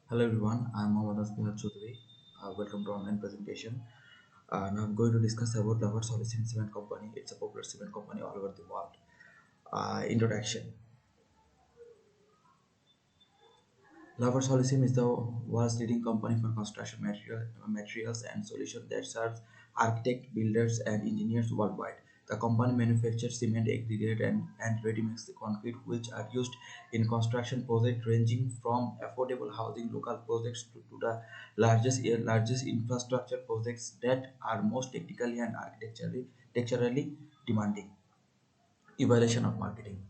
Hello everyone, I'm Mohammad Asbihar Choudhury. Welcome to online presentation. Now I'm going to discuss about Lovers Holcim Cement Company. It's a popular cement company all over the world. Introduction. Lovers Holcim is the world's leading company for construction materials and solutions that serves architects, builders, and engineers worldwide. The company manufactures cement, aggregate, and ready-mix concrete, which are used in construction projects ranging from affordable housing local projects to the largest infrastructure projects that are most technically and architecturally demanding. Evaluation of marketing.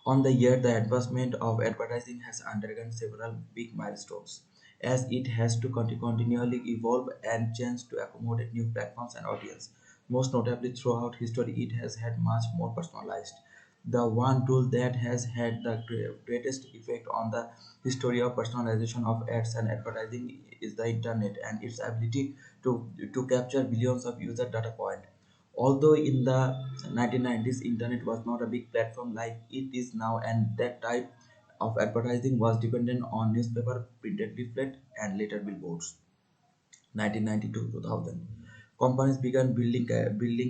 On the year, the advancement of advertising has undergone several big milestones, as it has to continually evolve and change to accommodate new platforms and audience. Most notably, throughout history, it has had much more personalized. The one tool that has had the greatest effect on the history of personalization of ads and advertising is the internet and its ability to capture billions of user data points. Although in the 1990s, internet was not a big platform like it is now, and that type of advertising was dependent on newspaper, printed leaflet, and later billboards. 1992 2000. Companies began building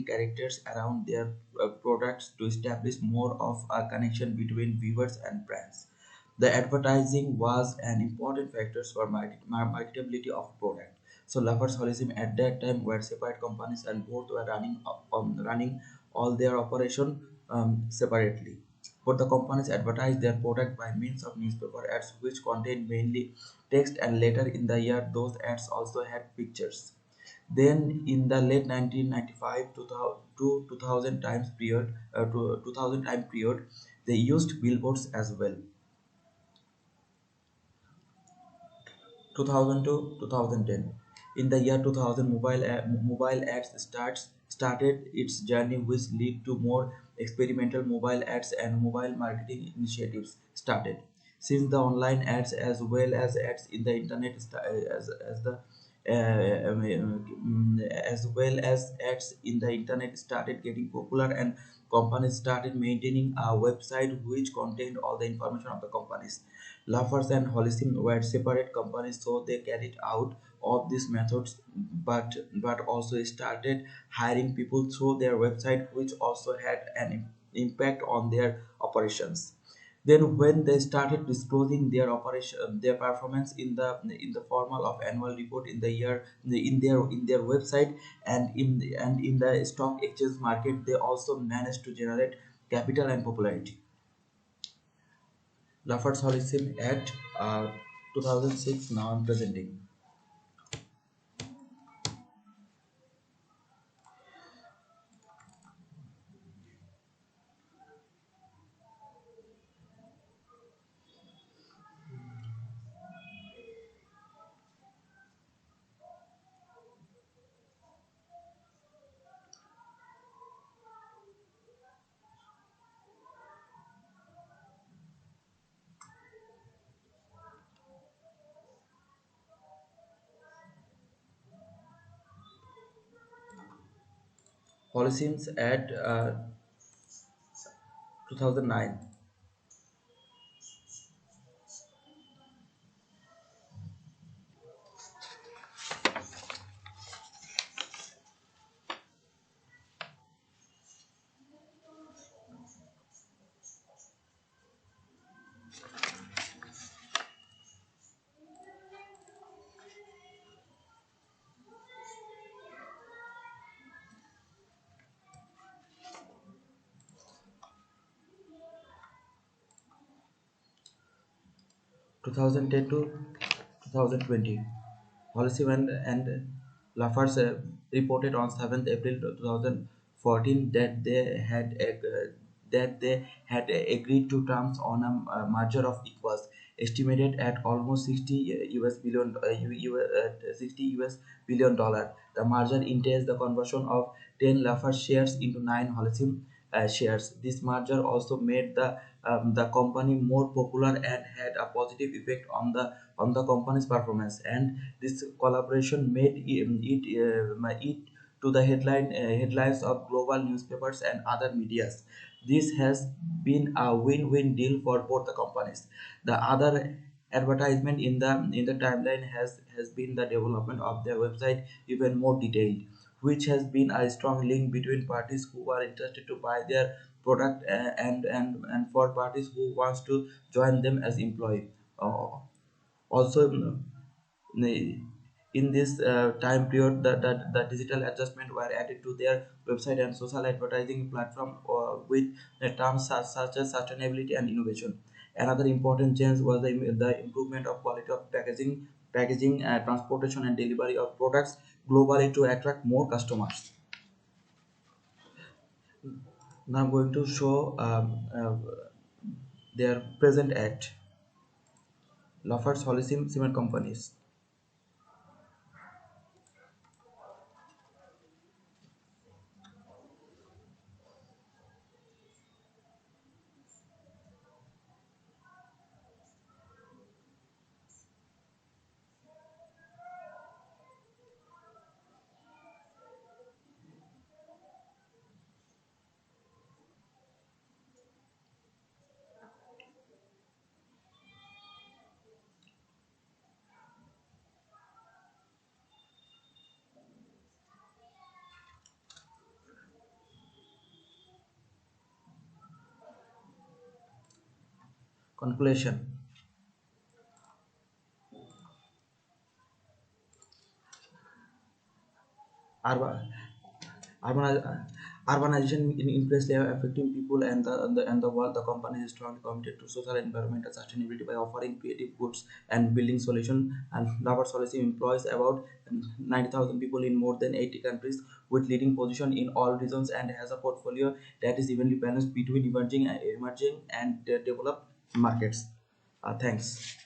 characters around their products to establish more of a connection between viewers and brands. The advertising was an important factor for marketability of product. So Lovers Holism at that time were separate companies and both were running all their operation separately. Both the companies advertised their product by means of newspaper ads which contained mainly text, and later in the year those ads also had pictures. Then in the late 1995 to 2000 times period to 2000 time period, they used billboards as well. 2000 to 2010. In the year 2000, mobile ads started its journey, which led to more experimental mobile ads and mobile marketing initiatives started. Since the online ads as well as ads in the internet as the as well as ads in the internet started getting popular, and companies started maintaining a website which contained all the information of the companies. Lafarge and Holcim were separate companies, so they carried out of these methods, but also started hiring people through their website, which also had an impact on their operations. Then, when they started disclosing their operation, their performance in the formal of annual report in the year in their website and in the stock exchange market, they also managed to generate capital and popularity. Lafarge Holcim at 2006. Now I'm presenting. Holcim's at 2009. 2010 to 2020. Holcim and Lafarge reported on 7th April 2014 that they had agreed to terms on a merger of equals estimated at almost 60 US billion 60 US billion dollar. The merger entails the conversion of 10 Lafarge shares into 9 Holcim shares. This merger also made the company more popular and had a positive effect on the company's performance. And this collaboration made it to the headlines of global newspapers and other medias. This has been a win-win deal for both the companies. The other advertisement in the timeline has been the development of their website even more detailed, which has been a strong link between parties who are interested to buy their product and for parties who wants to join them as employee. Also, in this time period, the digital adjustment were added to their website and social advertising platform with terms such as sustainability and innovation. Another important change was the improvement of quality of packaging, transportation, and delivery of products globally to attract more customers. Now I'm going to show their present at Lafarge Holcim Cement Companies. Conclusion. Urban, urban, urbanization in place layer affecting people and the world. The company is strongly committed to social and environmental sustainability by offering creative goods and building solutions. And Lavar Solution employs about 90,000 people in more than 80 countries with leading position in all regions and has a portfolio that is evenly balanced between emerging and developed markets. Thanks.